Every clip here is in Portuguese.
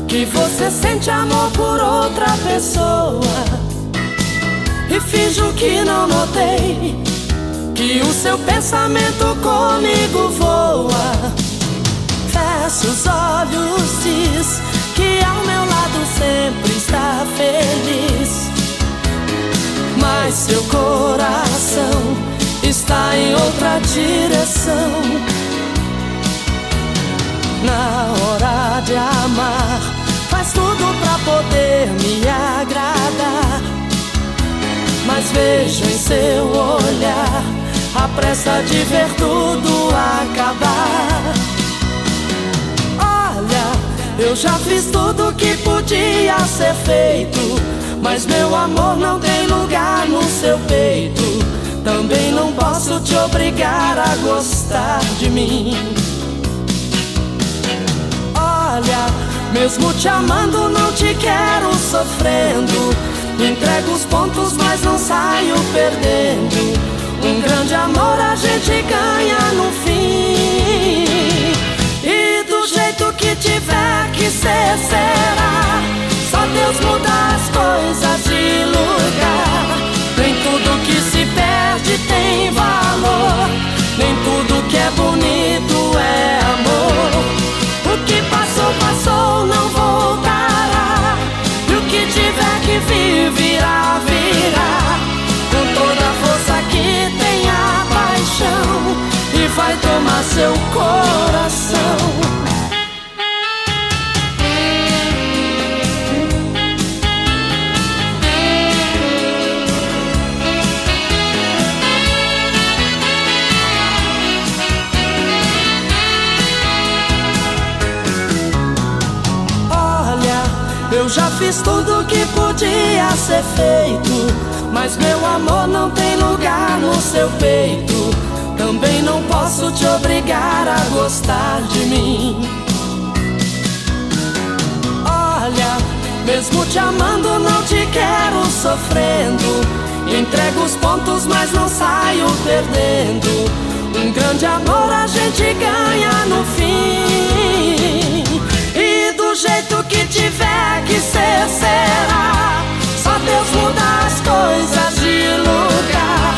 que você sente amor por outra pessoa e finjo que não notei que o seu pensamento comigo voa. Fecha os olhos, diz que ao meu lado sempre está feliz, mas seu coração está em outra direção. Na hora de amar, faz tudo pra poder me agradar, mas vejo em seu olhar a pressa de ver tudo acabar. Olha, eu já fiz tudo que podia ser feito, mas meu amor não tem lugar no seu peito. Também não posso te obrigar a gostar de mim. Olha, mesmo te amando não te quero sofrendo. Entrego os pontos, mas não saio perdendo. Um grande amor a gente ganha no fim. E do jeito que tiver que ser, será. Só Deus muda as coisas de lugar. Nem tudo que se perde tem valor, nem tudo que é bonito é amor. O que passou, passou, não voltará, e o que tiver que vir, virá, virá. Com toda a força que tem a paixão, e vai tomar seu coração. Eu já fiz tudo que podia ser feito, mas meu amor não tem lugar no seu peito. Também não posso te obrigar a gostar de mim. Olha, mesmo te amando não te quero sofrendo. Entrego os pontos, mas não saio perdendo. Um grande amor a gente ganha no fim. E do jeito que tiver que ser, será. Só Deus muda as coisas de lugar.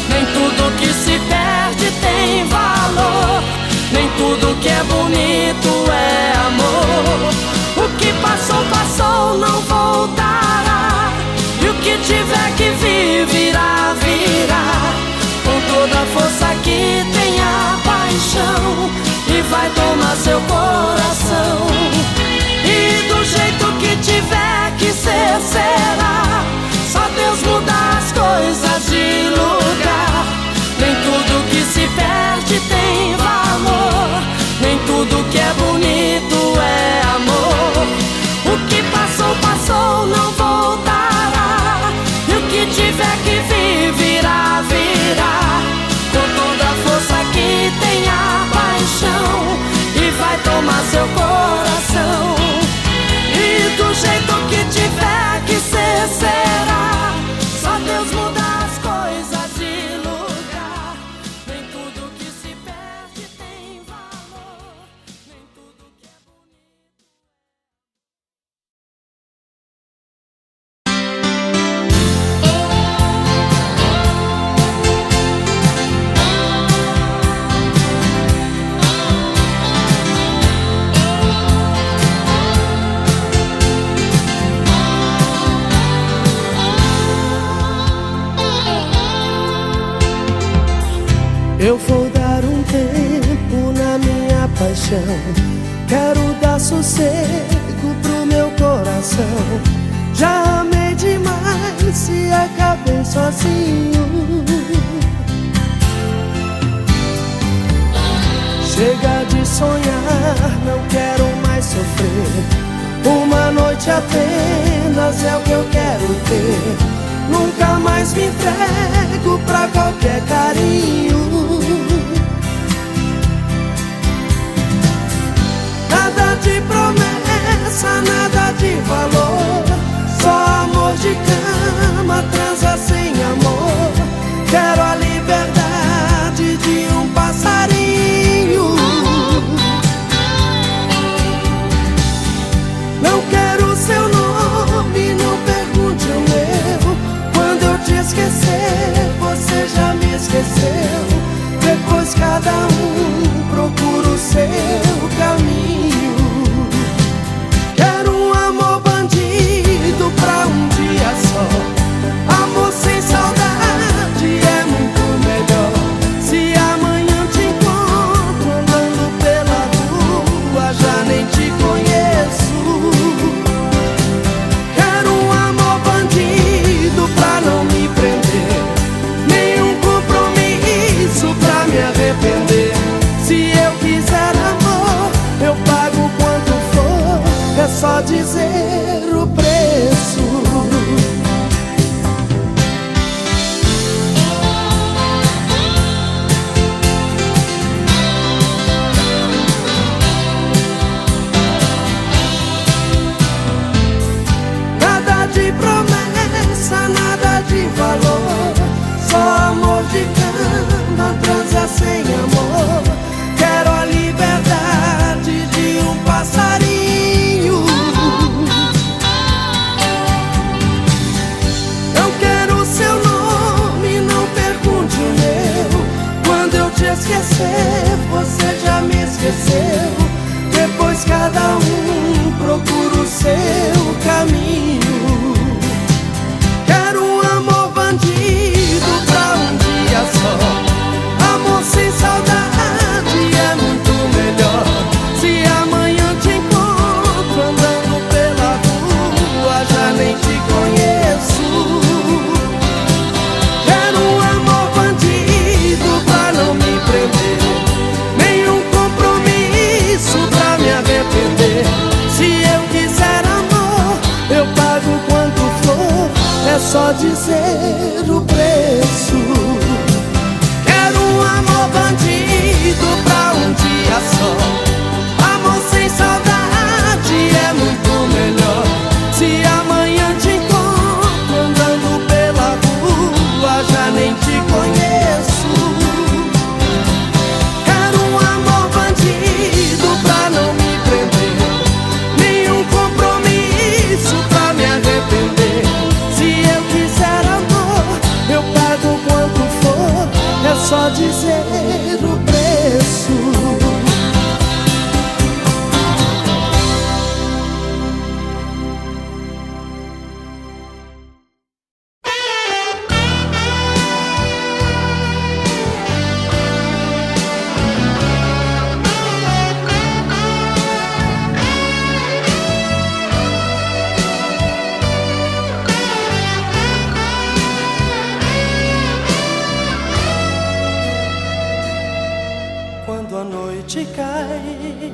Nem tudo que se perde tem valor, nem tudo que é bonito é amor. O que passou, passou, não voltará, e o que tiver que vir, virá, virá. Com toda a força que tem a paixão, e vai tomar seu coração. E do jeito que tiver que ser, será. Só Deus muda as coisas de lugar. Nem tudo que se perde tem valor, nem tudo que é bonito é amor. O que passou, passou, não voltará, e o que tiver que vir, virá, virá. Com toda a força que tem a paixão, e vai tomar seu coração. E do jeito que tiver que ser, será. Só Deus muda as coisas de lugar. Nem tudo que se perde tem valor, nem tudo que é bonito. Eu vou dar um tempo na minha paixão. Quero dar sossego pro meu coração. Já amei demais e acabei sozinho. Chega de sonhar, não quero mais sofrer. Uma noite apenas é o que eu quero ter. Nunca mais me entrego pra qualquer carinho. Nada de promessa, nada de valor. Só amor de cama, transa sem amor. Quero a liberdade de um passarinho. Não só dizer o preço. Nada de promessa, nada de valor, só amor de cama, transa sem amor. Quero a liberdade de um passarinho. Não quero seu nome, não pergunte o meu. Quando eu te esquecer, você já me esqueceu. Depois cada um procura o seu caminho. Quero um amor bandido pra um dia só. Amor sem saudade é muito melhor. Se amanhã te encontro andando pela rua, já nem te conheço. Quero um amor bandido pra não me prender, nenhum compromisso pra me arrepender. Se eu quiser amor, eu pago quanto for, é só dizer o preço. Quero um amor bandido pra um dia só. Amor sem saudade é muito melhor. Se amanhã te encontro andando pela rua, já nem te conheço. Quero um amor bandido pra não me prender, nenhum compromisso pra me arrepender. Se eu quiser amor, eu pago quanto for, é só dizer o preço. Quando a noite cai,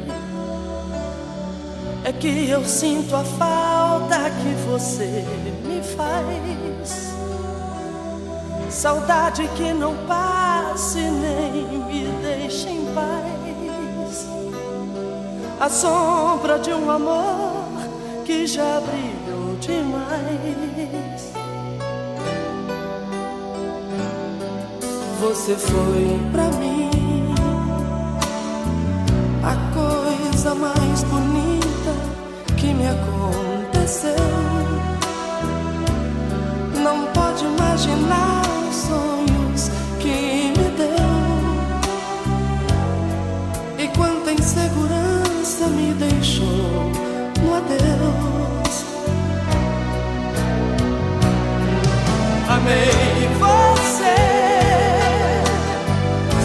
é que eu sinto a falta que você me faz. Saudade que não passe nem me deixe em paz. A sombra de um amor que já brilhou demais. Você foi pra mim a coisa mais bonita que me aconteceu. Não pode imaginar os sonhos que me deu, e quanta insegurança me deixou no adeus. Amei você,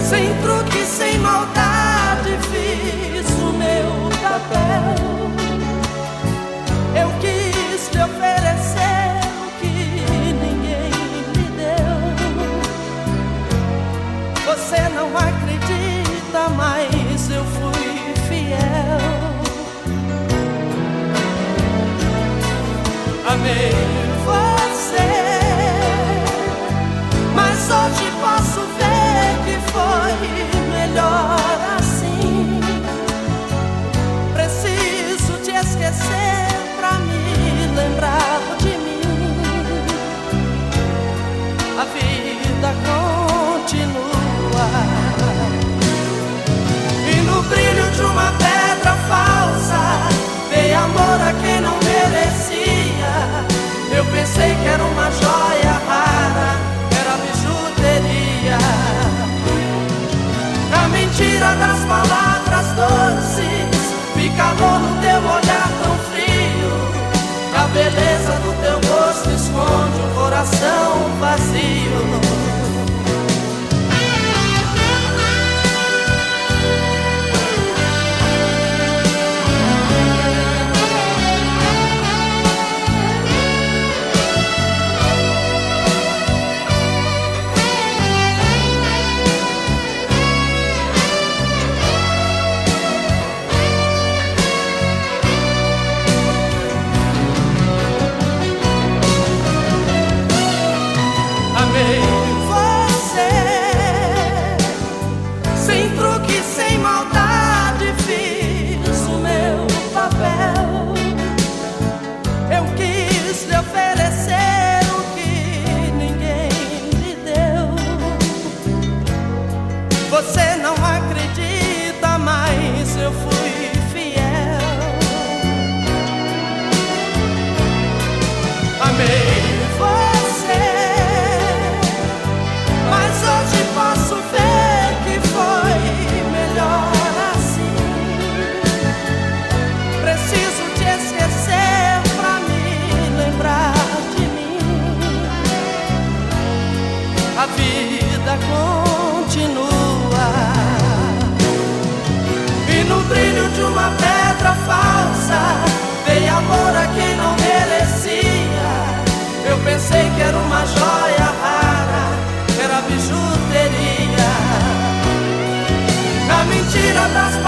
sem truque, sem maldade, fiz o meu papel. Eu quis te oferecer o que ninguém me deu. Você não acredita, mas eu fui fiel. Amei você,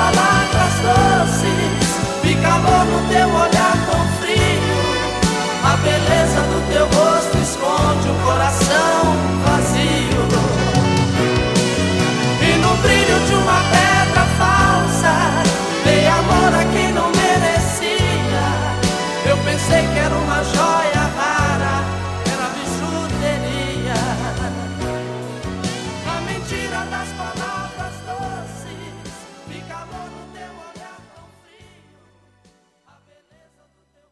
palavras doces, vi calor no teu olhar tão frio. A beleza do teu rosto esconde um coração vazio. E no brilho de uma pedra falsa, dei amor a quem não merecia. Eu pensei que era uma joia rara, era bijuteria. A mentira das palavras doces, vi calor no teu olhar tão frio. A beleza do teu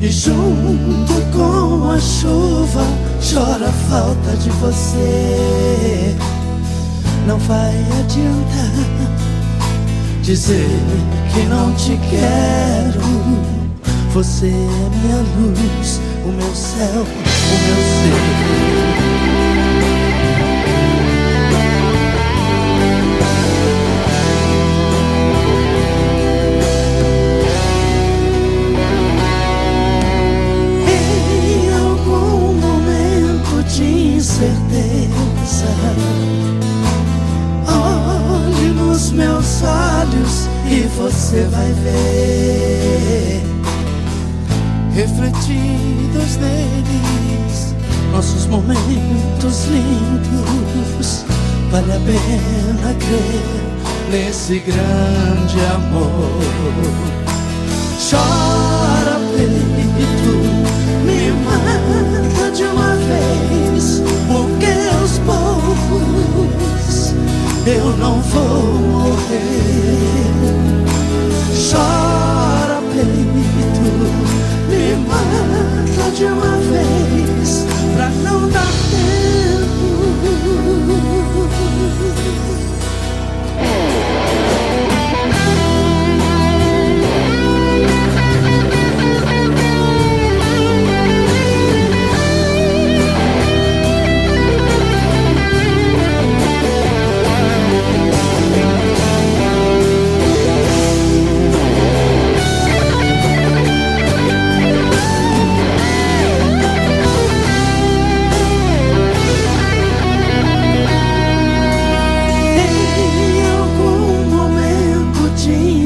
junto com a chuva chora a falta de você. Não vai adiantar dizer que não te quero. Você é minha luz, o meu céu, o meu ser. Certeza, olhe nos meus olhos e você vai ver, refletidos neles, nossos momentos lindos. Vale a pena crer nesse grande amor. Chora, peito, me mata de uma vez, porque aos poucos eu não vou morrer. Chora, peito, me mata de uma vez, pra não dar tempo.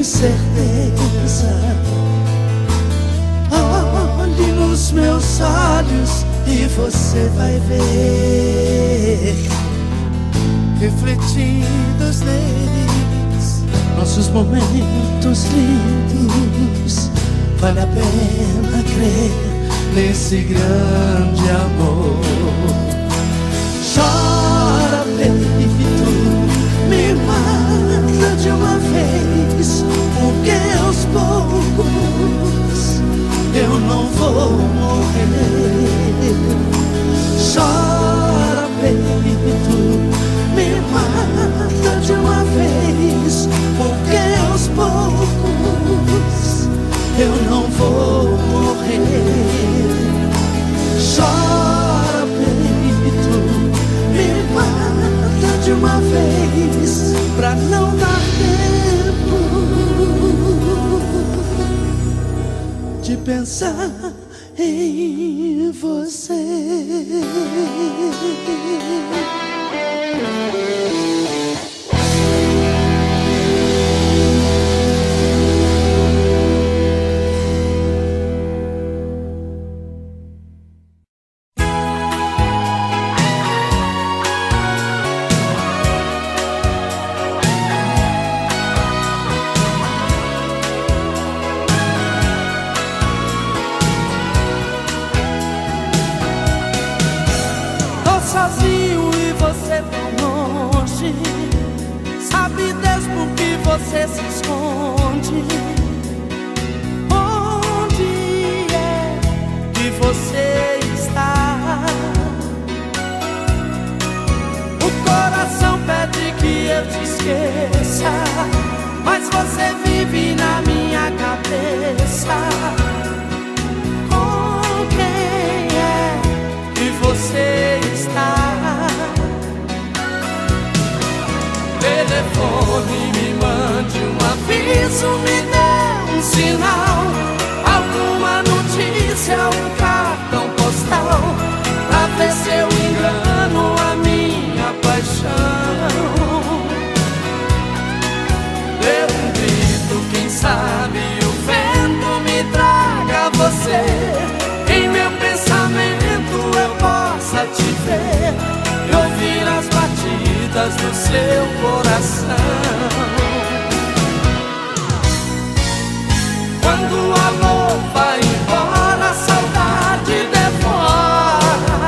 Certeza, olhe nos meus olhos e você vai ver, refletidos neles, nossos momentos lindos. Vale a pena crer nesse grande amor. Chora, peito, me mata de uma vez, porque aos poucos eu não vou morrer. Chora, peito, me mata de uma vez, porque aos poucos eu não vou morrer. Chora, peito, me mata de uma vez, pra não dar tempo de pensar em você. Sozinho e você tão longe, sabe Deus por que você se esconde? Onde é que você está? eu te esqueça, mas você vive na minha cabeça. Com quem é que você está? Telefone, me mande um aviso, me dê um sinal, alguma notícia, um cartão postal, pra ver se eu engano a minha paixão. Dê um grito, quem sabe o vento me traga você, em meu pensamento eu possa te ver e ouvir as batidas do seu coração. Quando o amor vai embora, a saudade devora.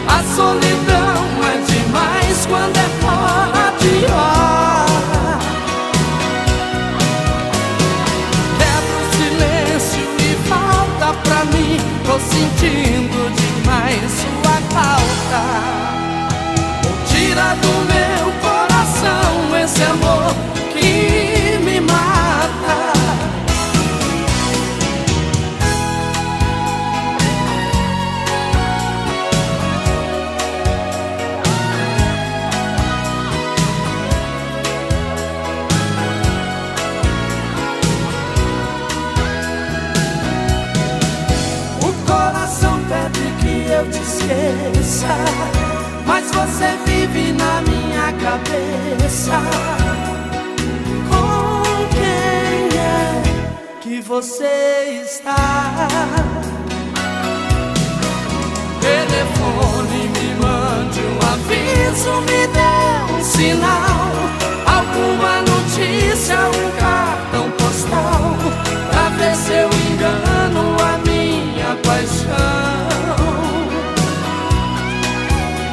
A solidão é demais quando é fora de hora. Quebra o silêncio e volta pra mim, tô sentindo demais sua falta. Tira do meu coração esse amor que me mata. O coração pede que eu te esqueça, mas você vive na minha cabeça. Com quem é que você está? Telefone, me mande um aviso, me dê um sinal, alguma notícia, um cartão postal, pra ver se eu engano a minha paixão.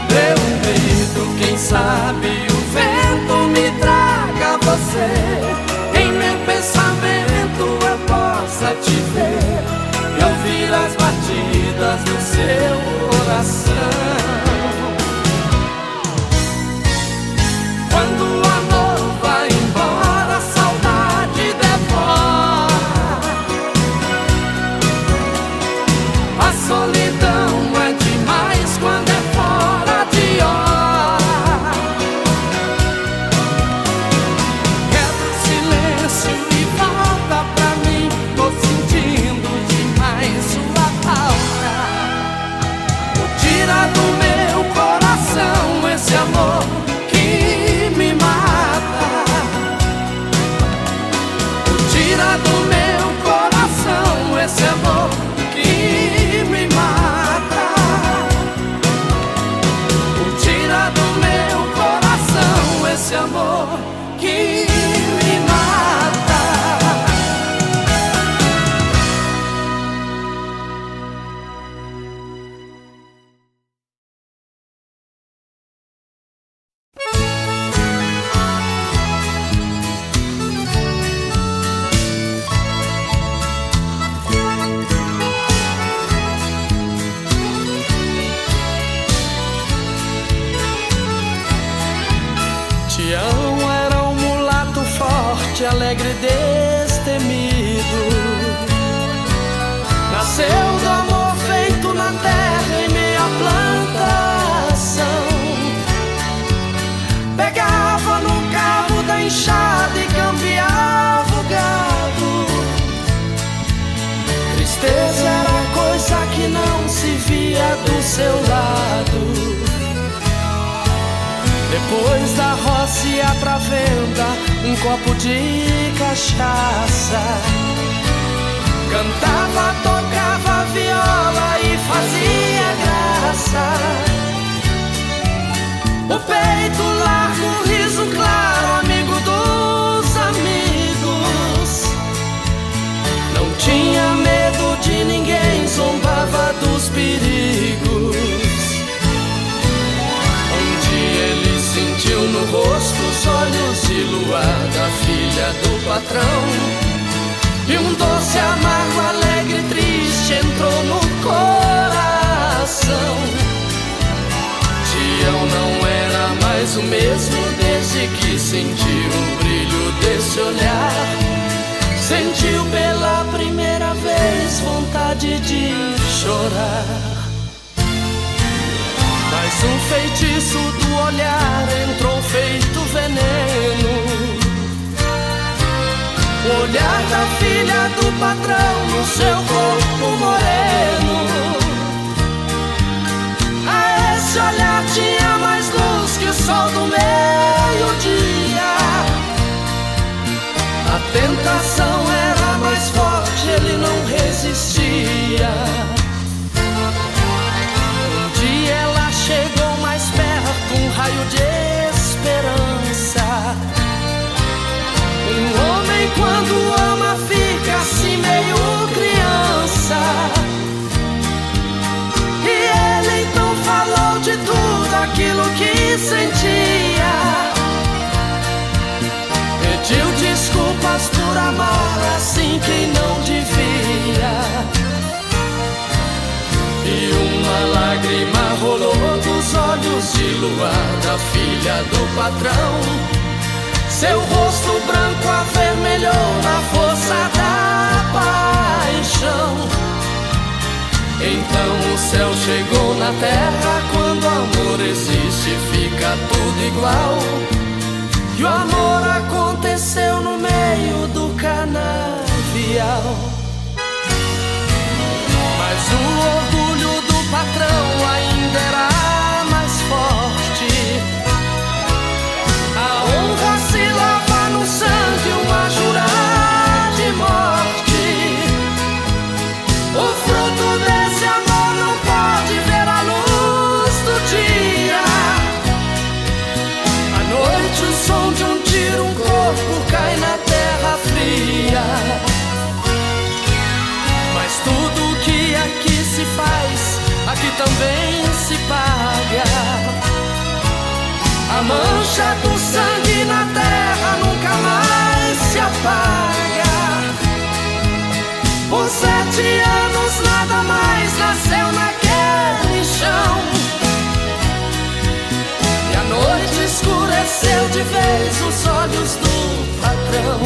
Dê um grito, quem sabe o vento me traga você, em meu pensamento eu possa te ver e ouvir as batidas do seu coração. Quando o amor vai embora, a saudade devora. A solidão é demais quando é fora de hora. Quebra o silêncio e volta pra mim, tô sentindo demais sua falta. Tira do meu coração esse amor que me mata. Tira do meu coração esse amor que me mata. Tira do meu coração esse amor que me mata. Tião era um mulato forte, alegre e destemido. Nasceu do amor feito na terra em meia plantação. Pegava no cabo da enxada e cambiava o gado. Tristeza era coisa que não se via do seu lado. Depois da roça ia pra venda um copo de cachaça. Cantava, tocava viola e fazia graça. O peito largo, o riso claro, amigo dos amigos. Não tinha medo de ninguém, zombava dos perigos. Ele sentiu no rosto os olhos de luar da filha do patrão, e um doce amargo, alegre e triste entrou no coração. sentiu o brilho desse olhar, sentiu pela primeira vez vontade de chorar. Mas um feitiço do olhar entrou feito veneno. O olhar da filha do patrão no seu corpo moreno. A esse olhar tinha mais luz que o sol do meio-dia. A tentação era mais forte, ele não resistia. Um dia ela chegou mais perto, um raio de esperança. Um homem quando ama fica assim meio criança. E ele então falou de tudo aquilo que sentia. Pediu desculpas por amar assim quem não devia. E uma lágrima rolou dos olhos de luar da filha do patrão. Seu rosto branco avermelhou na força da paixão. Então o céu chegou na terra. Quando o amor existe fica tudo igual. E o amor aconteceu no meio do canavial. Mas o orgulho do patrão ainda era mais forte. A honra se lava no sangue, uma jurar de morte. O fruto desse amor não pode ver a luz do dia. À noite o som de um tiro, um corpo cai na terra fria. Mas tudo que aqui se faz, aqui também se paga. A mancha do sangue na terra nunca mais se apaga. Por 7 anos nada mais nasceu naquele chão. E a noite escureceu de vez os olhos do patrão.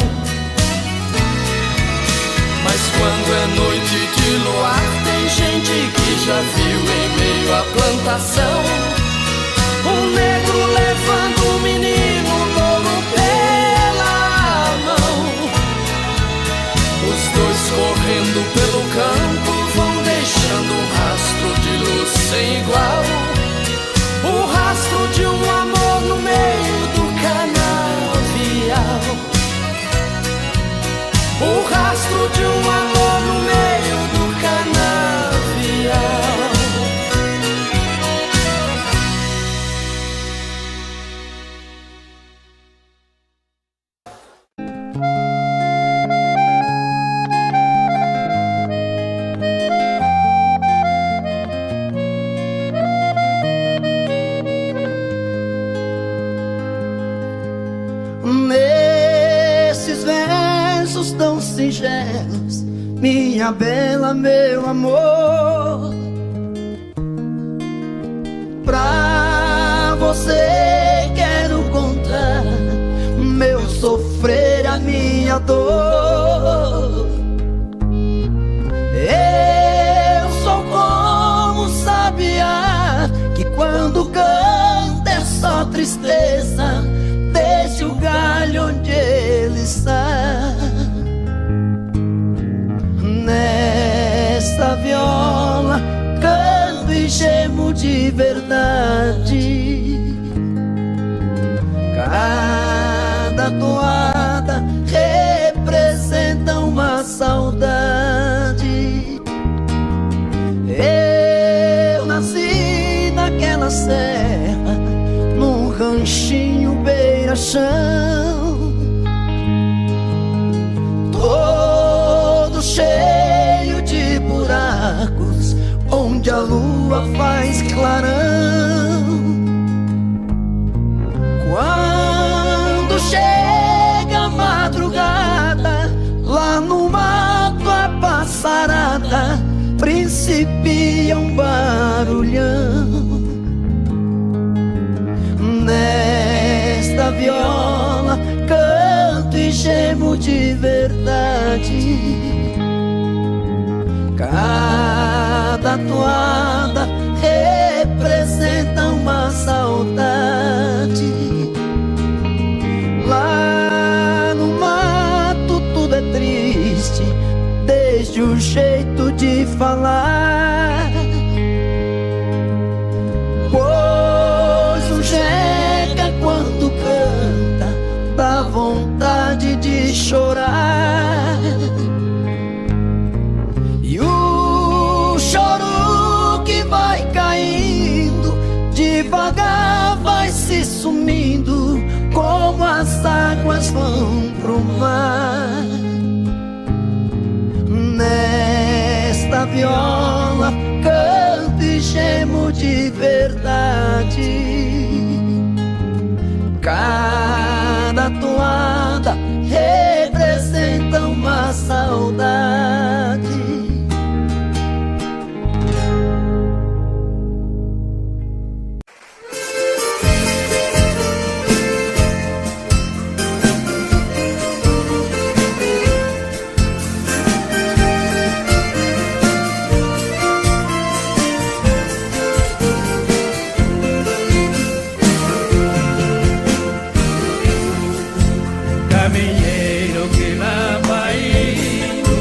Mas quando é noite de luar, tem gente que já viu em meio à plantação um negro levando um menino louro pela mão. Os dois correndo pelo campo vão deixando um rastro de luz sem igual. O rastro de um amor no meio do canavial. O rastro de um amor no meio do canavial. Minha bela, meu amor, pra você quero contar meu sofrer, a minha dor. Eu sou como um sabiá que quando canta é só tristeza. Deixe o galho onde ele está. Nesta viola canto e gemo de verdade. Cada toada representa uma saudade. Eu nasci naquela serra, num ranchinho beira-chão, todo cheio de buracos, onde a lua faz clarão. Quando chega a madrugada, lá no mato a passarada principia um barulhão. Nesta viola Cada toada representa uma saudade. Lá no mato tudo é triste, desde o jeito de falar. Pois o jeca quando canta dá vontade de chorar. E o choro que vai caindo devagar vai se sumindo, como as águas vão pro mar. Nesta viola canto e gemo de verdade. Cada toada representa uma saudade. Caminheiro que lá vai indo,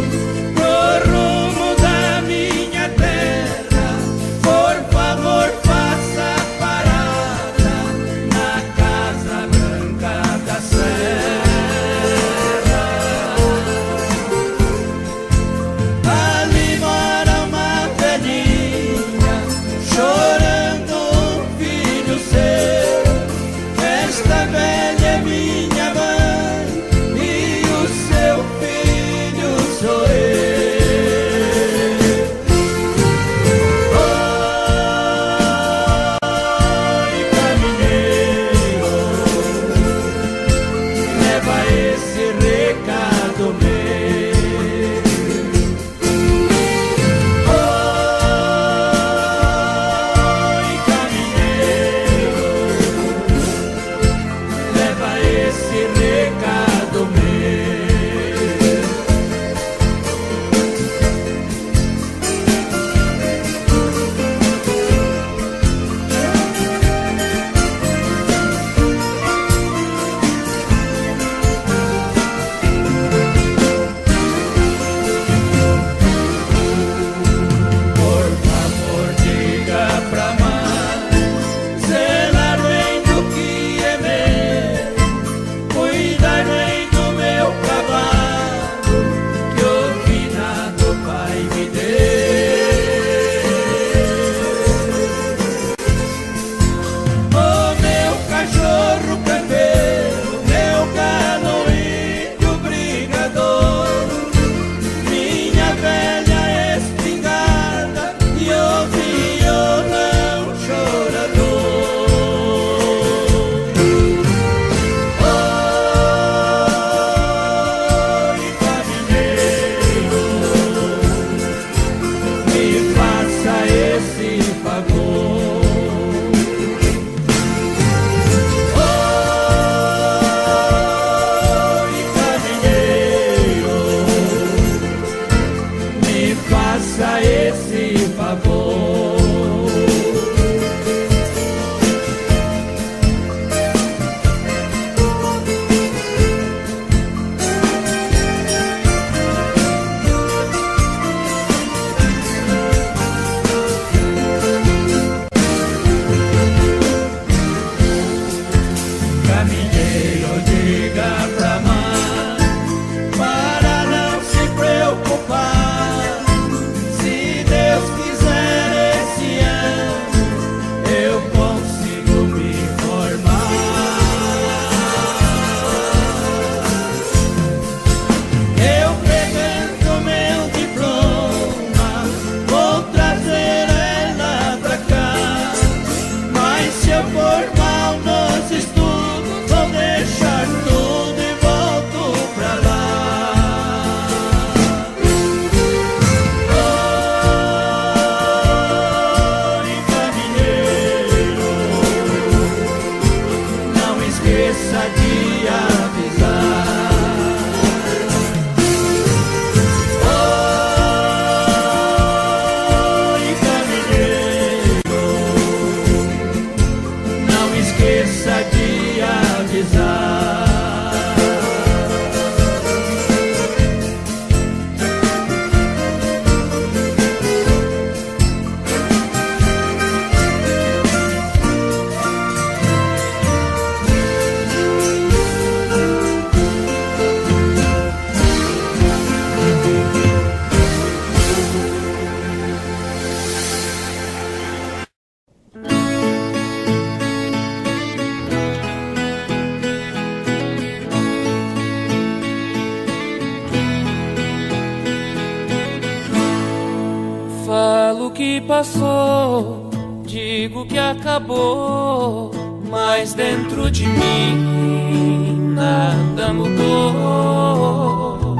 passou, digo que acabou, mas dentro de mim nada mudou.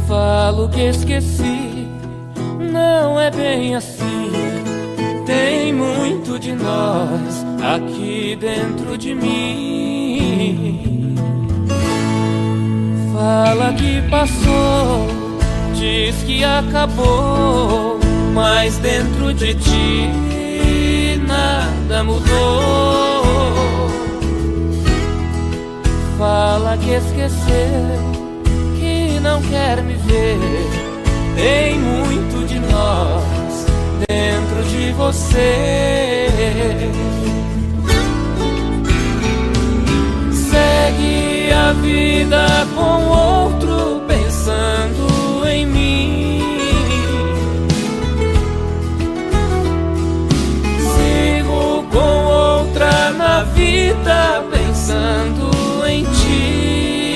Falo que esqueci, não é bem assim. Tem muito de nós aqui dentro de mim. Fala que passou, diz que acabou, mas dentro de ti nada mudou. Fala que esqueceu, que não quer me ver. Tem muito de nós dentro de você. Segue a vida com outro pensando em mim. Sigo com outra na vida pensando em ti.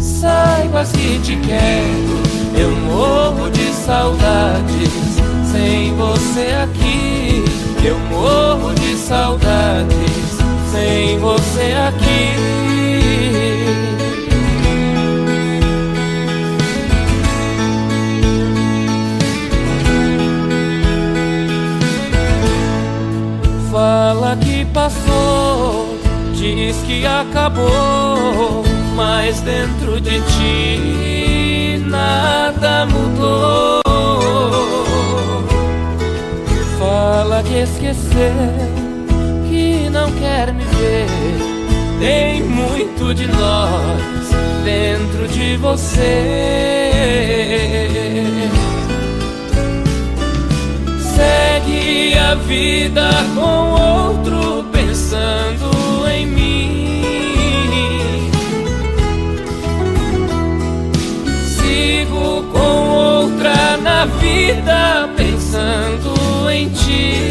Saibas que te quero, eu morro de saudades sem você aqui. Eu morro de saudades sem você aqui. Fala que passou, diz que acabou, mas dentro de ti nada mudou. Fala que esqueceu, que não quer me ver. Tem muito de nós dentro de você. Segue a vida com outro pensando em mim. Sigo com outra na vida pensando em ti.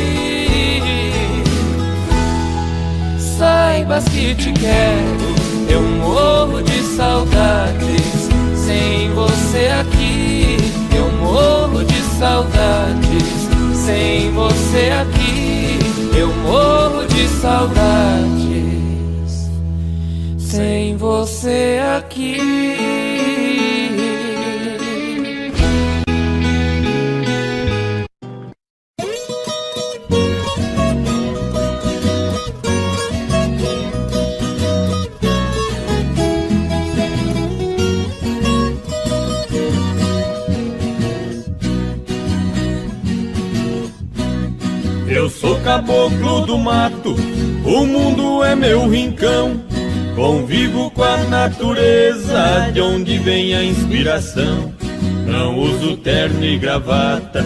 Saibas que te quero, eu morro de saudades sem você aqui. Eu morro de saudades sem você aqui. Eu morro de saudades sem você aqui. Eu sou caboclo do mato, o mundo é meu rincão. Convivo com a natureza, de onde vem a inspiração. Não uso terno e gravata,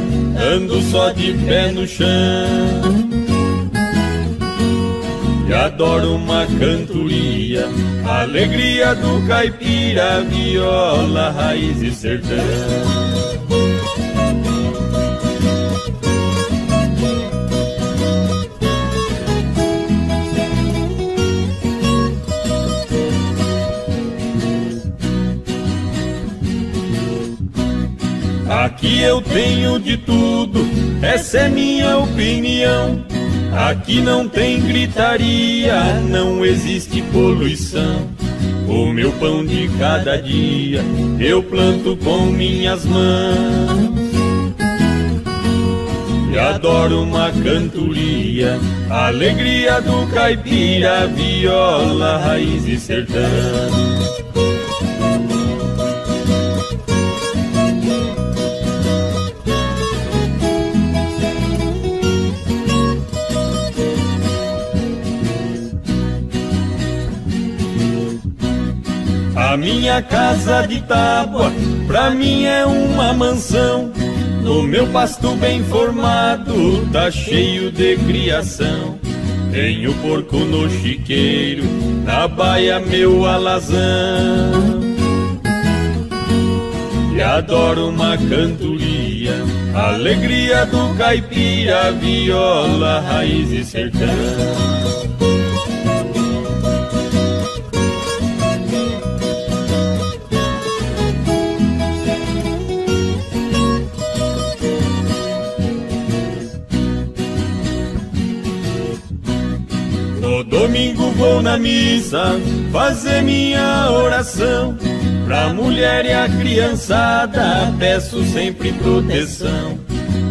ando só de pé no chão. E adoro uma cantoria, a alegria do caipira, viola, raiz e sertão. Aqui eu tenho de tudo, essa é minha opinião. Aqui não tem gritaria, não existe poluição. O meu pão de cada dia eu planto com minhas mãos. E adoro uma cantoria, a alegria do caipira, viola, raiz e sertão. A minha casa de tábua, pra mim é uma mansão. No meu pasto bem formado, tá cheio de criação. Tenho porco no chiqueiro, na baia meu alazão. E adoro uma cantoria, a alegria do caipira, viola, raiz e sertão. Domingo vou na missa fazer minha oração. Pra mulher e a criançada peço sempre proteção.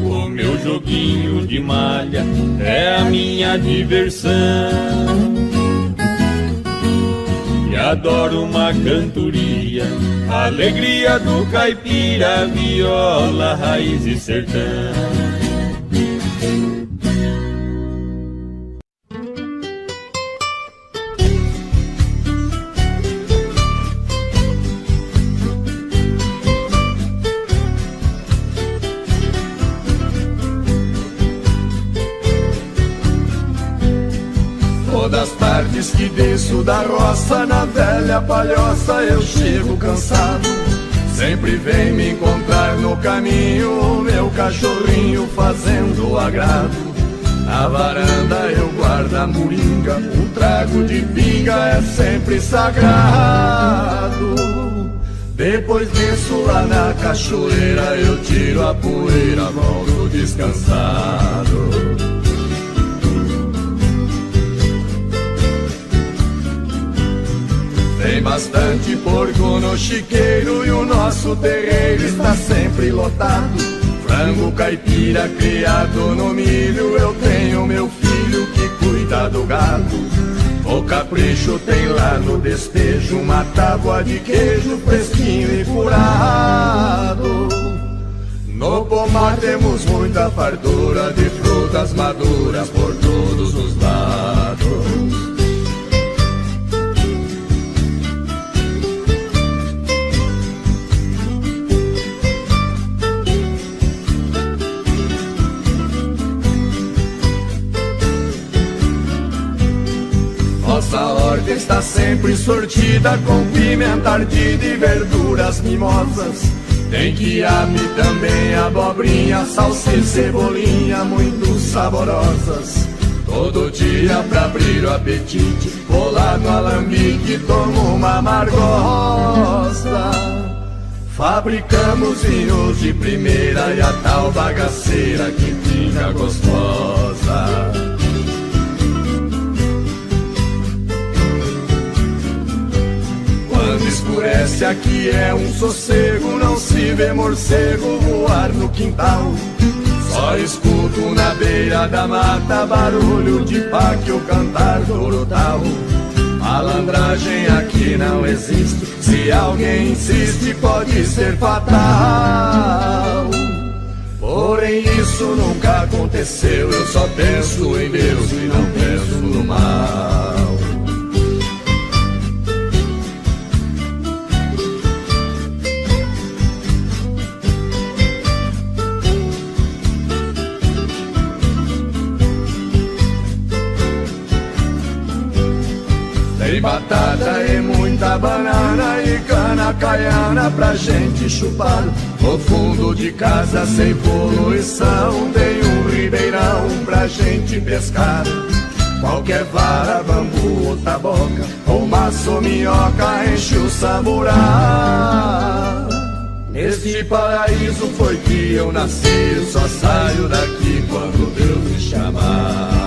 O meu joguinho de malha é a minha diversão. E adoro uma cantoria, alegria do caipira, viola, raiz e sertão. Das tardes que desço da roça, na velha palhoça eu chego cansado. Sempre vem me encontrar no caminho meu cachorrinho fazendo agrado. Na varanda eu guardo a moringa, o trago de pinga é sempre sagrado. Depois desço lá na cachoeira, eu tiro a poeira, volto descansado. Tem bastante porco no chiqueiro e o nosso terreiro está sempre lotado. Frango caipira criado no milho, eu tenho meu filho que cuida do gado. O capricho tem lá no despejo uma tábua de queijo fresquinho e curado. No pomar temos muita fartura de frutas maduras por todos os lados. Nossa horta está sempre sortida com pimenta ardida e verduras mimosas. Tem quiabo e também abobrinha, salsicha e cebolinha muito saborosas. Todo dia pra abrir o apetite, vou lá no alambique e tomo uma amargosa. Fabricamos vinhos de primeira e a tal bagaceira que fica gostosa. Quando escurece aqui é um sossego, não se vê morcego voar no quintal. Só escuto na beira da mata barulho de páquio cantar do urutau. Malandragem aqui não existe, se alguém insiste pode ser fatal. Porém isso nunca aconteceu, eu só penso em Deus e não penso no mal. Tem batata e muita banana e cana caiana pra gente chupar. No fundo de casa sem poluição tem um ribeirão pra gente pescar. Qualquer vara, bambu ou taboca, ou maço ou minhoca enche o samburá. Neste paraíso foi que eu nasci, só saio daqui quando Deus me chamar.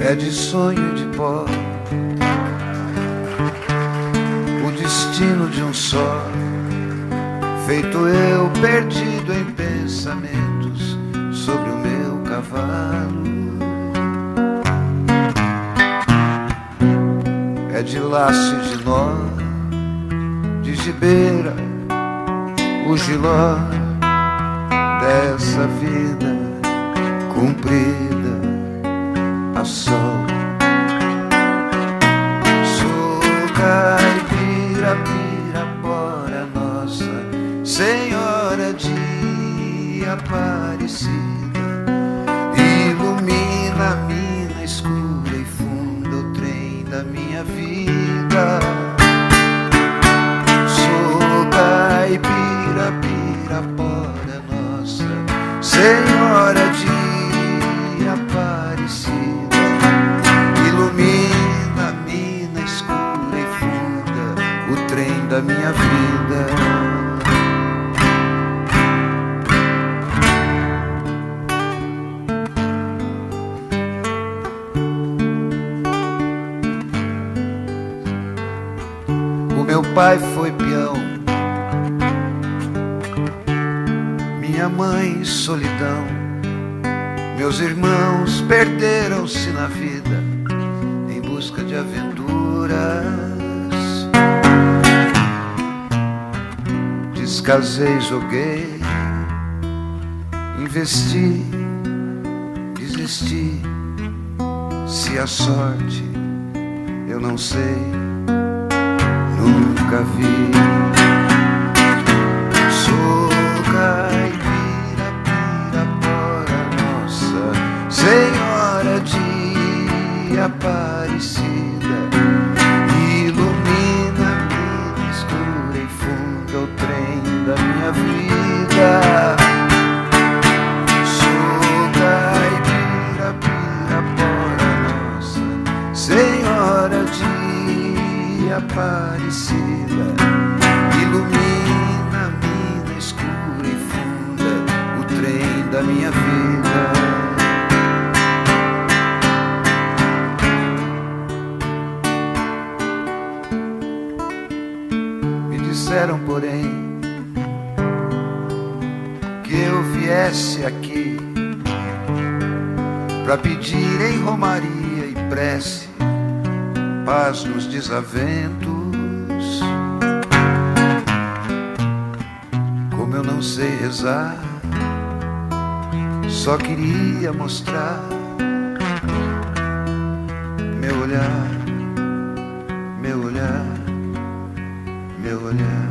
É de sonho de pó o destino de um só, feito eu perdido em pensamentos sobre o meu cavalo. É de laço e de nó, de gibeira, o giló dessa vida cumprida a sol. Sou caipira, pirapora nossa Senhora de Aparecida, ilumina a mina escura e funda o trem da minha vida. Sou caipira, pirapora nossa Senhora de Aparecida, ilumina-me na escura e funda o trem da minha vida. O meu pai foi peão, minha mãe solidão, meus irmãos perderam-se na vida em busca de aventuras. Descasei, joguei, investi, desisti. Se a sorte eu não sei, nunca vi. Sou caipira, pirapora, nossa Senhora de Aparecida, ilumina-me na escura e funda o trem da minha vida. Sou caipira, pirapora, nossa Senhora de Aparecida, ilumina-me na escura e funda o trem da minha vida. Me disseram, porém, que eu viesse aqui pra pedir em romaria e prece paz nos desaventos. Como eu não sei rezar, só queria mostrar meu olhar, meu olhar, meu olhar.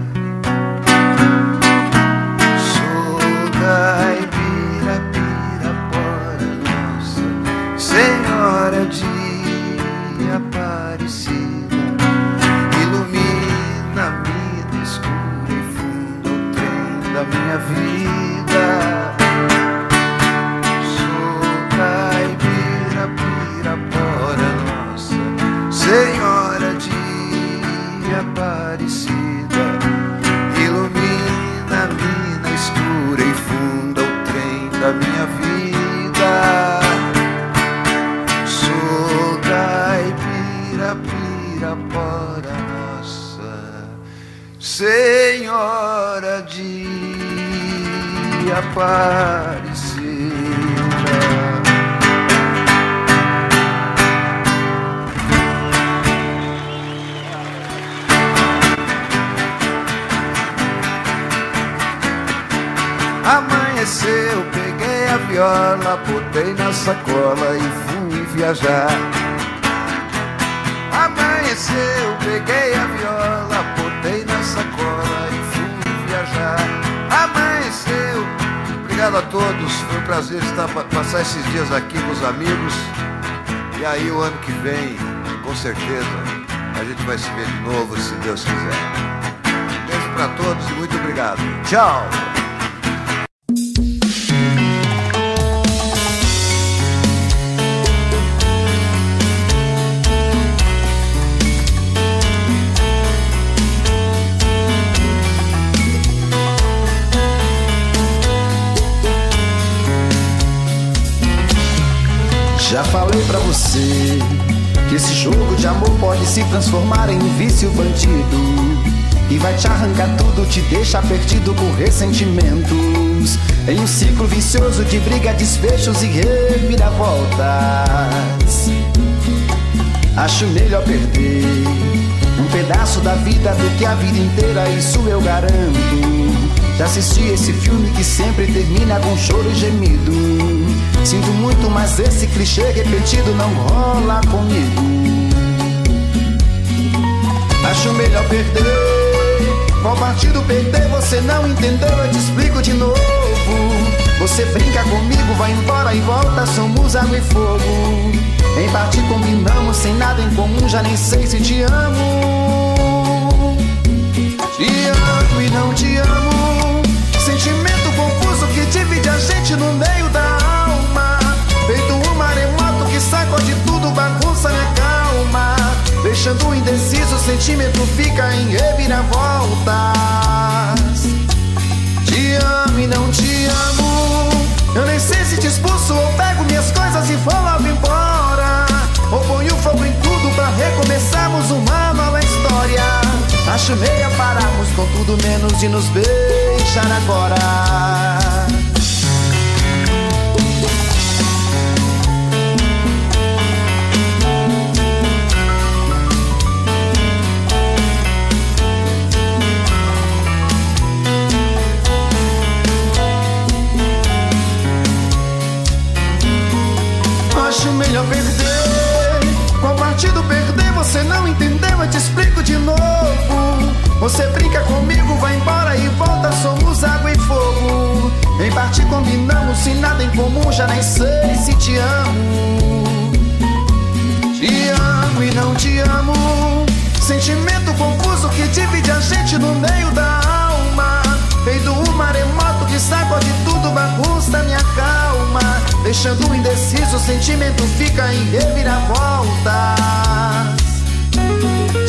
Sou caipira, pirapora, nossa Senhora de Aparecida, ilumina-me na escura e funda o trem da minha vida. Sou caipira, pirapora, nossa Senhora de Aparecida, ilumina-me na escura e funda o trem da minha vida. Sou caipira, pirapora, nossa Senhora de Aparecida. Amanheceu, peguei a viola, botei na sacola e fui viajar. Amanheceu, peguei a viola, botei na sacola e fui viajar. Amanheceu. Obrigado a todos, foi um prazer passar esses dias aqui com os amigos. E aí o ano que vem, com certeza, a gente vai se ver de novo, se Deus quiser. Beijo pra todos e muito obrigado. Tchau! Já falei pra você que esse jogo de amor pode se transformar em um vício bandido e vai te arrancar tudo, te deixar perdido com ressentimentos, em um ciclo vicioso de briga, desfechos e reviravoltas. Acho melhor perder um pedaço da vida do que a vida inteira, isso eu garanto. Já assisti esse filme que sempre termina com choro e gemido. Sinto muito, mas esse clichê repetido não rola comigo. Acho melhor perder. Qual partido perder? Você não entendeu, eu te explico de novo. Você brinca comigo, vai embora e volta, somos água e fogo. Em parte combinamos, sem nada em comum, já nem sei se te amo. Te amo e não te amo. Sentimento confuso que divide a gente no meio. sentimento fica em reviravoltas. Te amo e não te amo. Eu nem sei se te expulso ou pego minhas coisas e vou logo embora, ou ponho fogo em tudo pra recomeçarmos uma nova história. Acho meio pararmos com tudo menos de nos beijar agora. Acho melhor perder. Qual partido perder? Você não entendeu, eu te explico de novo. Você brinca comigo, vai embora e volta, somos água e fogo. Em parte combinamos, se nada em comum, já nem sei se te amo. Te amo e não te amo. Sentimento confuso que divide a gente no meio da alma. Feito um maremoto que sacode tudo, bagunça minha calma. Deixando indeciso, o sentimento fica em reviravoltas.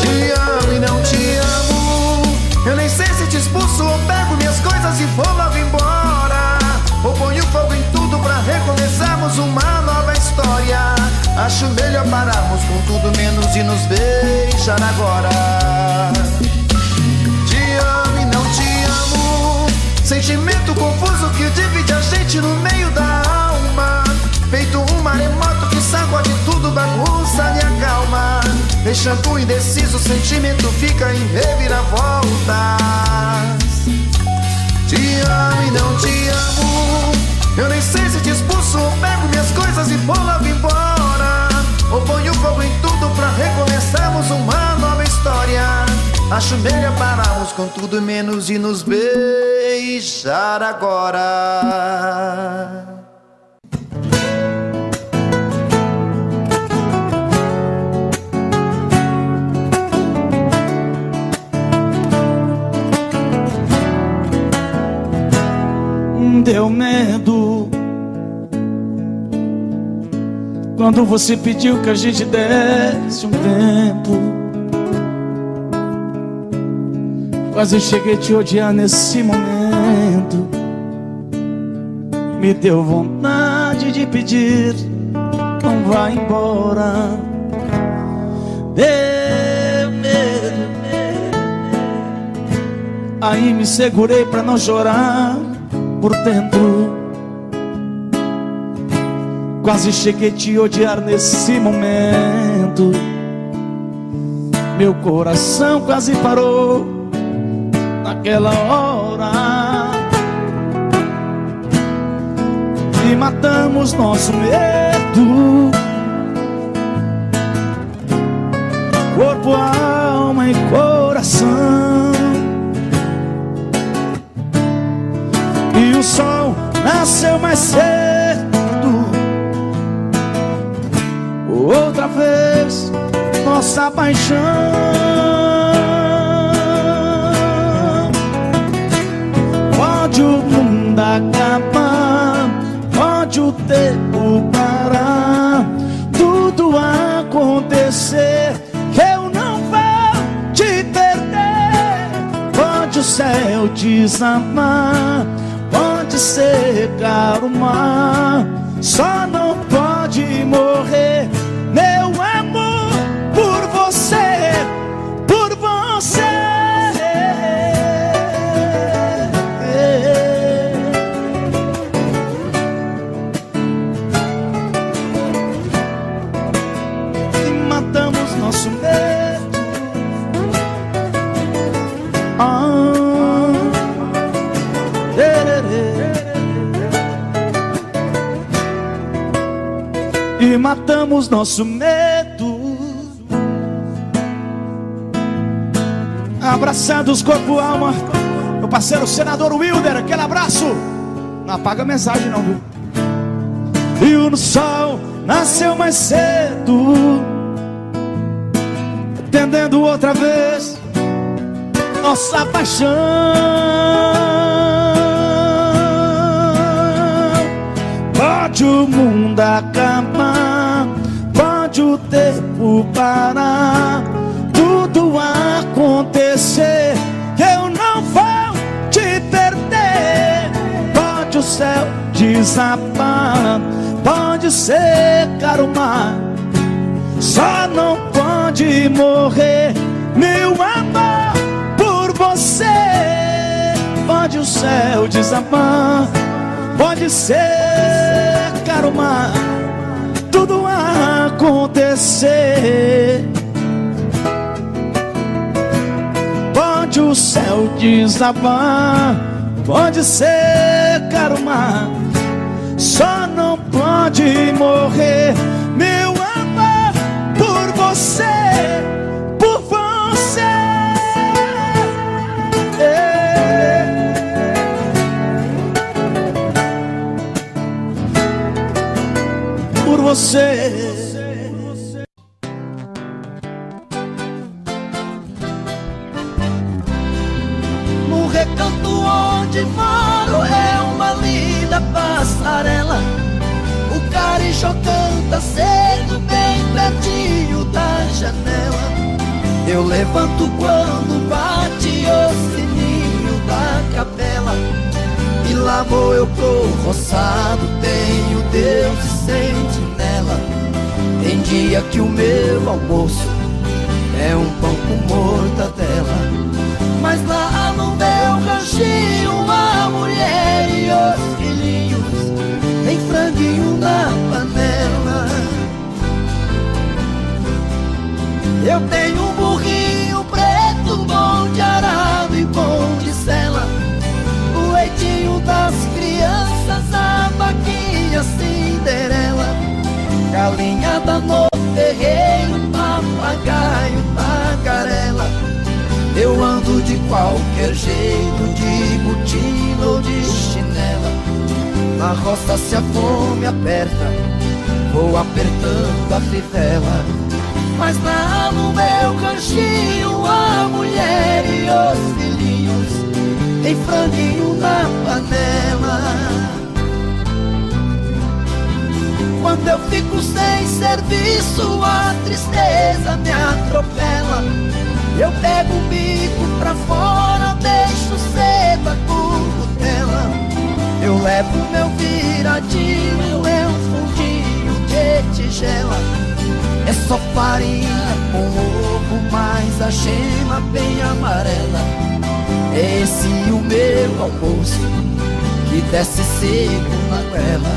Te amo e não te amo. Eu nem sei se te expulso ou pego minhas coisas e vou logo embora, ou ponho fogo em tudo pra recomeçarmos uma nova história. Acho melhor pararmos com tudo menos de nos beijar agora. Te amo e não te amo. Sentimento confuso que divide a gente no meio da alma. Feito um maremoto que sacode tudo, bagunça minha calma. Deixando indeciso, o sentimento fica em reviravoltas. Te amo e não te amo. Eu nem sei se te expulso ou pego minhas coisas e vou logo embora, ou ponho fogo em tudo pra recomeçarmos uma nova história. Acho melhor pararmos com tudo menos de nos beijar agora. Deu medo quando você pediu que a gente desse um tempo. Quase cheguei a te odiar nesse momento. Me deu vontade de pedir, não vá embora. Deu medo. Aí me segurei pra não chorar por dentro. Quase cheguei a te odiar nesse momento. Meu coração quase parou naquela hora. E matamos nosso medo. Corpo, alma e coração. E o sol nasceu mais cedo. Outra vez nossa paixão. Pode o mundo acabar, pode o tempo parar, tudo acontecer, que eu não vou te perder. Pode o céu desamar, pode secar o mar, só não pode morrer meu amor por você, por você. E matamos nosso medo. E matamos nosso medo. Abraçados, corpo, alma. Meu parceiro senador Wilder, aquele abraço. Não apaga a mensagem não, viu? E o sol nasceu mais cedo, entendendo outra vez nossa paixão. Pode o mundo acabar, pode o tempo parar, tudo acontecer, eu não vou te perder. Pode o céu desabar, pode secar o mar, só não pode morrer meu amor por você. Pode o céu desabar, pode secar o mar, tudo acontecer. Pode o céu desabar, pode secar o mar, só não pode morrer meu amor por você, por você. Por você. No recanto onde moro é uma linda passarela. O carijó canta cedo bem pertinho da janela. Eu levanto quando bate o sininho da capela, e lá vou eu pro roçado, tenho Deus e sentinela. Tem dia que o meu almoço é um pão com mortadela, mas lá no meu ranchinho a mulher e os filhinhos tem franguinho na panela. Eu tenho um burrinho preto, bom de arado e bom de sela, o leitinho das crianças, a vaquinha Cinderela, galinhada no terreiro, papagaio, tagarela. Eu ando de qualquer jeito, de botina ou de chinela. Na roça se a fome aperta, vou apertando a fivela, mas lá no meu ranchinho a mulher e os filhinhos tem franguinho na panela. Quando eu fico sem serviço, a tristeza me atropela. Eu pego o bico pra fora, deixo cedo a currutela. Eu levo meu viradinho, é um fundinho de tigela. É só farinha com ovo, mas a gema bem amarela. É esse o meu almoço, que desce seco na goela.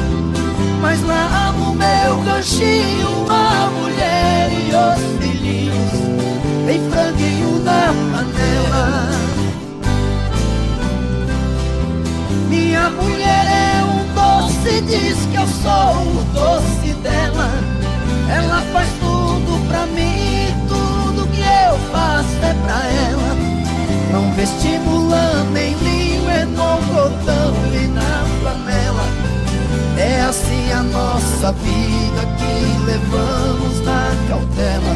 Mas lá no meu ranchinho a mulher e os filhinhos tem franguinho na panela. Minha mulher é um doce, diz que eu sou o doce dela. Ela faz tudo pra mim, tudo que eu faço é pra ela. Não vestibulando nem linho, é no botão e na flanela. É assim a nossa vida que levamos na cautela.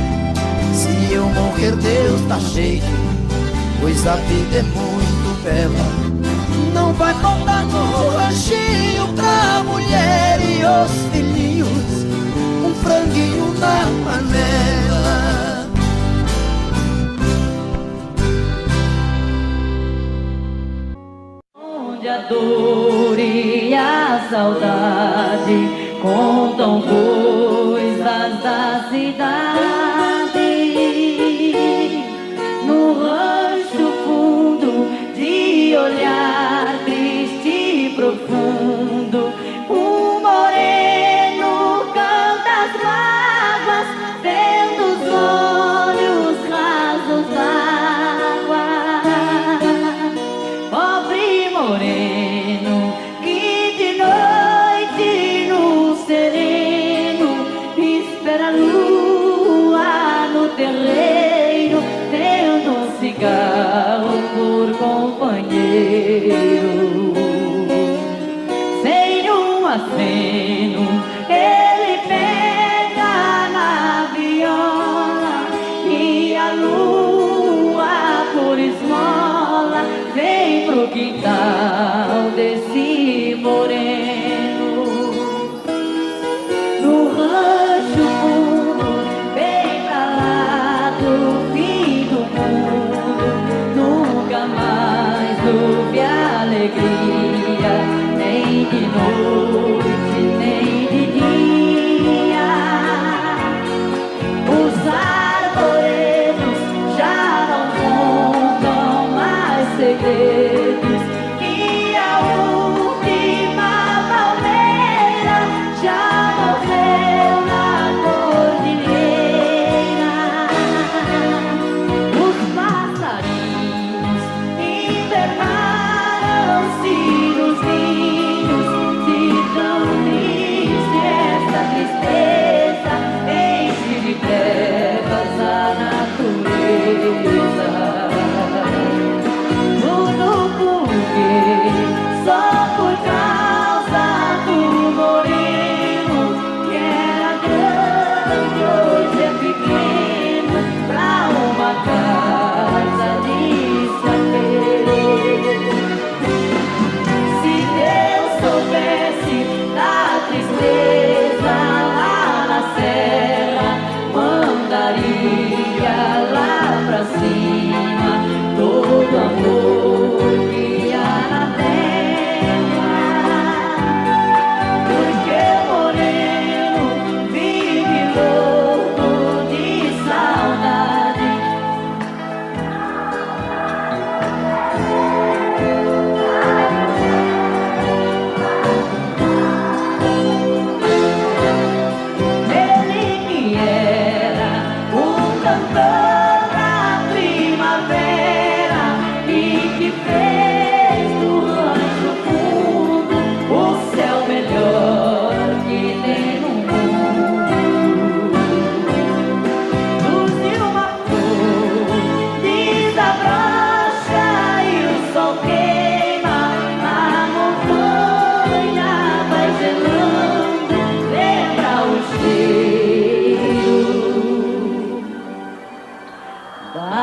Se eu morrer, Deus tá cheio, pois a vida é muito bela. Não vai faltar no ranchinho pra mulher e os filhinhos um franguinho na panela. Onde a dor e a saudade contam coisas da cidade, no rancho fundo de olhar triste e profundo, um moreno canta as mágoas, vendo os olhos rasos d'água. Pobre moreno que de noite no sereno espera a lua no terreiro, tendo um cigarro por companheiro. Sem um aceno ele pega na viola, e a lua por esmola vem pro quintal desse moreno. No rancho fundo, bem pra lá do fim do mundo, houve alegria, nem de noite, nem de dia. Os arvoredos já não contam mais segredos, e a última palmeira já morreu na cordilheira. Os passarinhos invernaram-se nos ninhos, se tão triste essa tristeza enche de trevas a natureza. Tudo porque só por causa do moreno, que era grande, hoje é pequeno, pra uma casa de saber. Se Deus soubesse da tristeza lá na serra, mandaria lá pra cima todo amor que há na terra. Porque o moreno vive louco de saudade. Ele que era um cantor da primavera e que fez do rancho fundo o céu melhor que tem no mundo. Luz uma flor desabrocha e o sol queima, a montanha vai gelando, lembra o cheiro da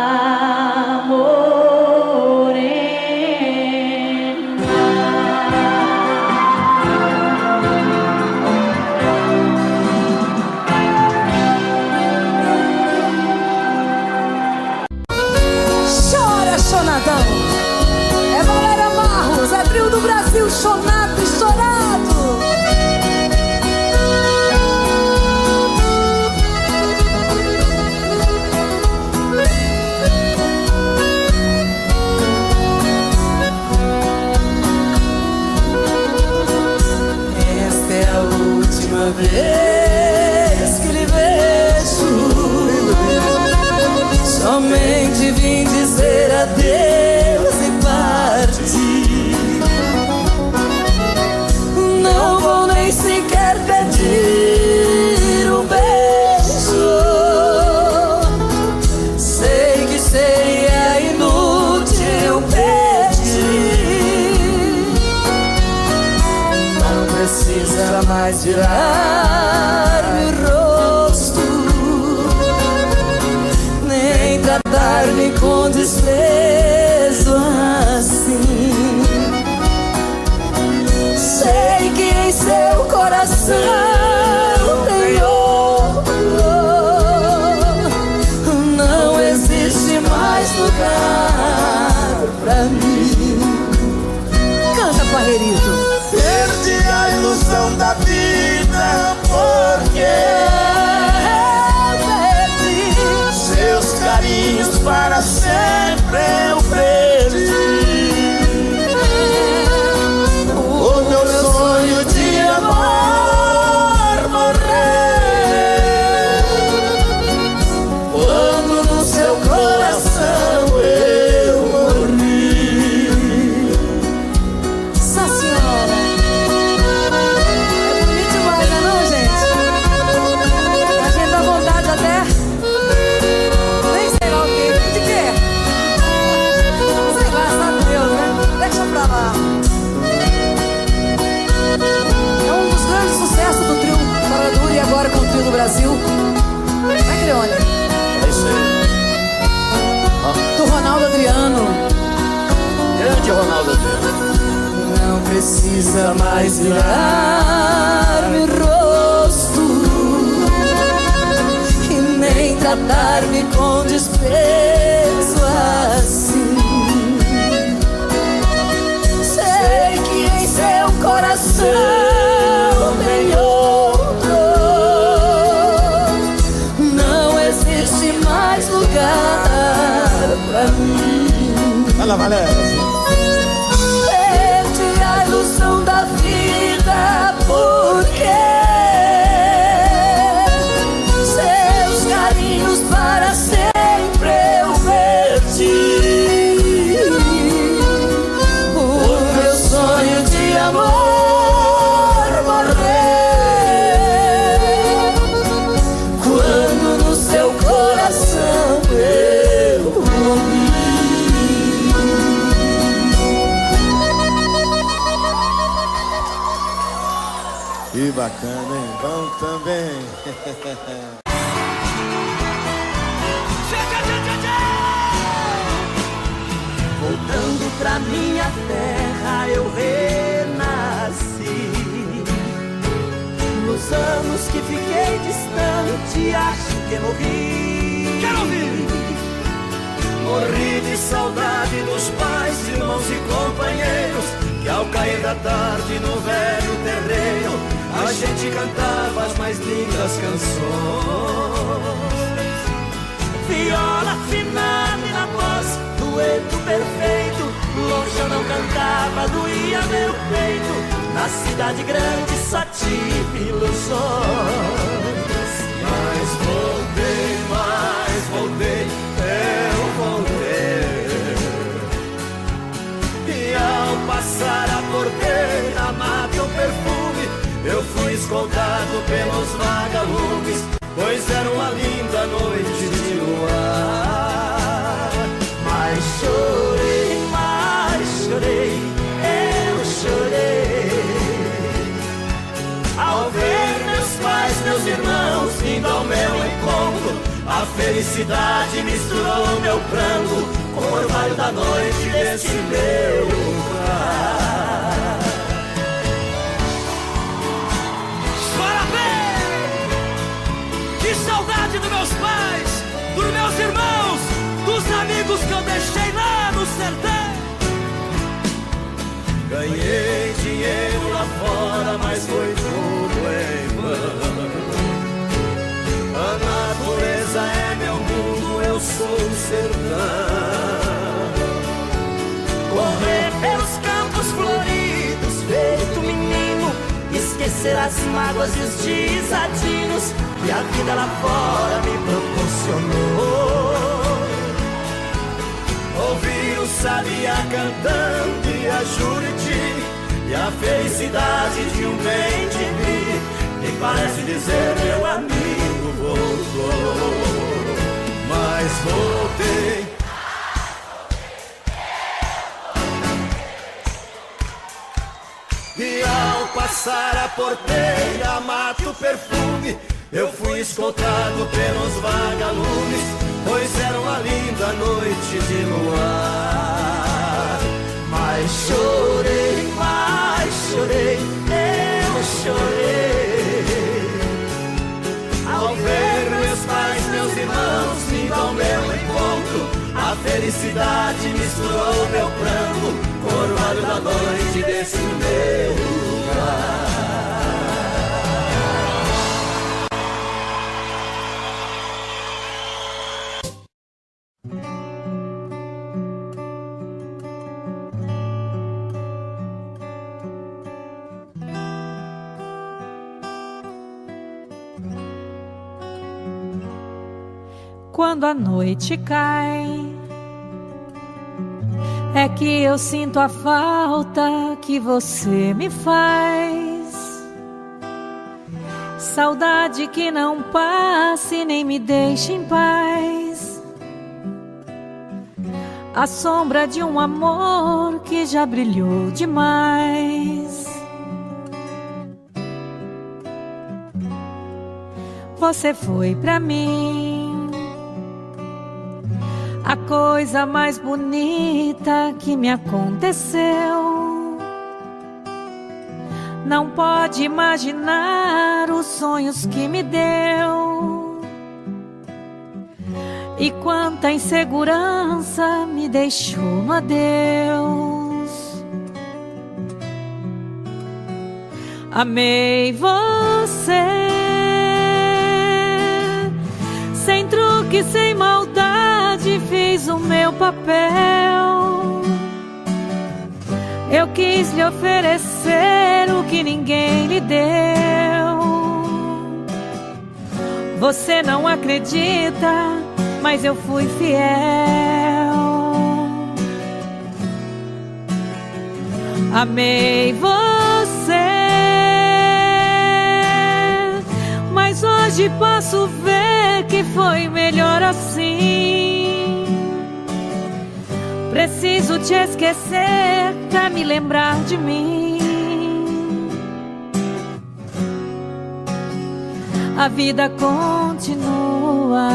morena. Chora, Chonadão. É Valéria Marros, é trio do Brasil, chonado e chorado. Esta é a última vez que lhe vejo. Somente vim dizer adeus e partir. Não vou nem sequer pedir um beijo. Sei que seria inútil pedir. Não precisa mais virar-me o rosto, nem tratar-me com desprezo assim. Sei que em seu coração tem outro. Não existe mais lugar pra mim. Canta, Parreirito. Perdi a ilusão da vida porque seus carinhos para sempre eu perdi. O meu sonho de amor morreu quando no seu coração eu morri. Nossa Senhora. É bonito demais, não é não, gente? A gente dá vontade até. Nem sei lá o que. De quê? Sei lá, sabe Deus, né? Deixa pra lá. É um dos grandes sucessos do trio Caradura e agora com o trio do Brasil. Né, Creone? É isso aí. Do Ronaldo Adriano. Grande Ronaldo Adriano. Não precisa mais virar-me o rosto e nem tratar-me com desprezo assim. coração tem outro. Não existe mais lugar pra mim. Vai lá, Valéria. Perdi a ilusão da vida porque seus carinhos para sempre eu perdi. O meu sonho de amor morreu quando no seu coração eu morri. Que bacana, hein? Bom também. Voltando pra minha terra eu renasci. Nos anos que fiquei distante acho que morri. Quero ouvir! Morri de saudade dos pais, irmãos e companheiros, que ao cair da tarde no velho terreiro a gente cantava as mais lindas canções. Viola afinada e na voz, dueto perfeito. Longe eu não cantava, doía meu peito. Na cidade grande só tive ilusões. Mas voltei, eu voltei. E ao passar a porteira, mata o perfume, eu fui escoltado pelos vagalumes, pois era uma linda noite de luar. Mas chorei, eu chorei ao ver meus pais, meus irmãos vindo ao meu encontro. A felicidade misturou meu pranto com o orvalho da noite desse meu lugar. Chora bem! Que saudade dos meus pais, dos meus irmãos, dos amigos que eu deixei lá no sertão. Ganhei dinheiro lá fora, mas foi tudo em vão. A natureza é meu mundo, eu sou o sertão. Correr pelos campos floridos, feito menino, esquecer as mágoas e os desatinos que a vida lá fora me proporcionou. Ouvir o sabiá cantando e a Juriti, e a felicidade de um bem de mim, me parece dizer meu amigo voltou. Mas voltei. E ao passar a porteira, mato o perfume, eu fui escoltado pelos vagalumes, pois era uma linda noite de luar. Mas chorei, eu chorei ao ver meus pais, meus irmãos vindo ao meu encontro. A felicidade misturou meu pranto com o orvalho da noite desse meu lugar. Quando a noite cai, é que eu sinto a falta que você me faz. Saudade que não passe nem me deixe em paz. A sombra de um amor que já brilhou demais. Você foi pra mim a coisa mais bonita que me aconteceu. Não pode imaginar os sonhos que me deu. E quanta insegurança me deixou no adeus. Amei você, sem truque, sem maldade, fiz o meu papel. Eu quis lhe oferecer o que ninguém lhe deu. Você não acredita, mas eu fui fiel. Amei você, mas hoje posso ver que foi melhor assim. Preciso te esquecer pra me lembrar de mim. A vida continua.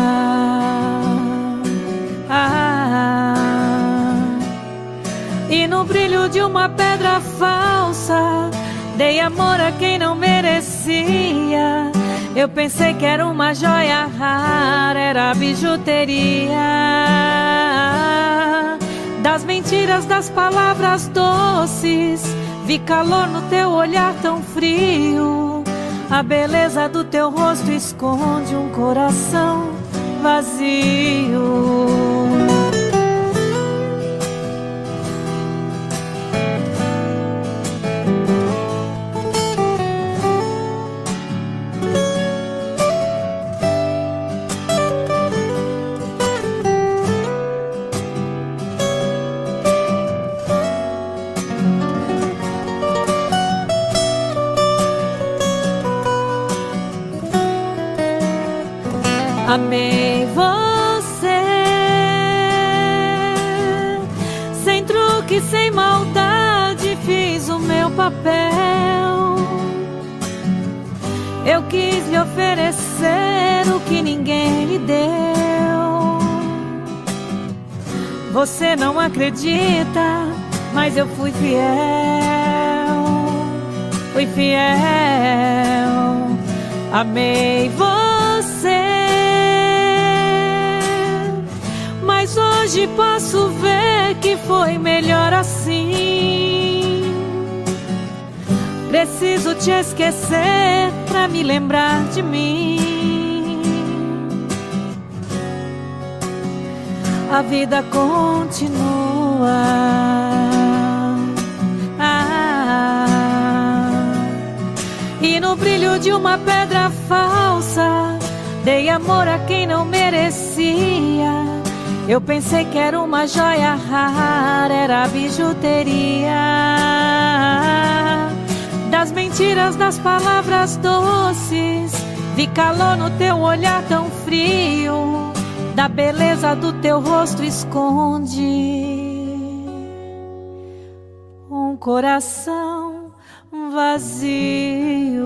E no brilho de uma pedra falsa, dei amor a quem não merecia. Eu pensei que era uma joia rara, era bijuteria. Das mentiras, das palavras doces, vi calor no teu olhar tão frio. A beleza do teu rosto esconde um coração vazio. Amei você, sem truque, sem maldade, fiz o meu papel. Eu quis lhe oferecer o que ninguém lhe deu. Você não acredita, mas eu fui fiel. Fui fiel. Amei você, mas hoje posso ver que foi melhor assim. Preciso te esquecer pra me lembrar de mim. A vida continua. E no brilho de uma pedra falsa, dei amor a quem não merecia. Eu pensei que era uma joia rara, era bijuteria. Das mentiras, das palavras doces, vi calor no teu olhar tão frio. Da beleza do teu rosto esconde um coração vazio.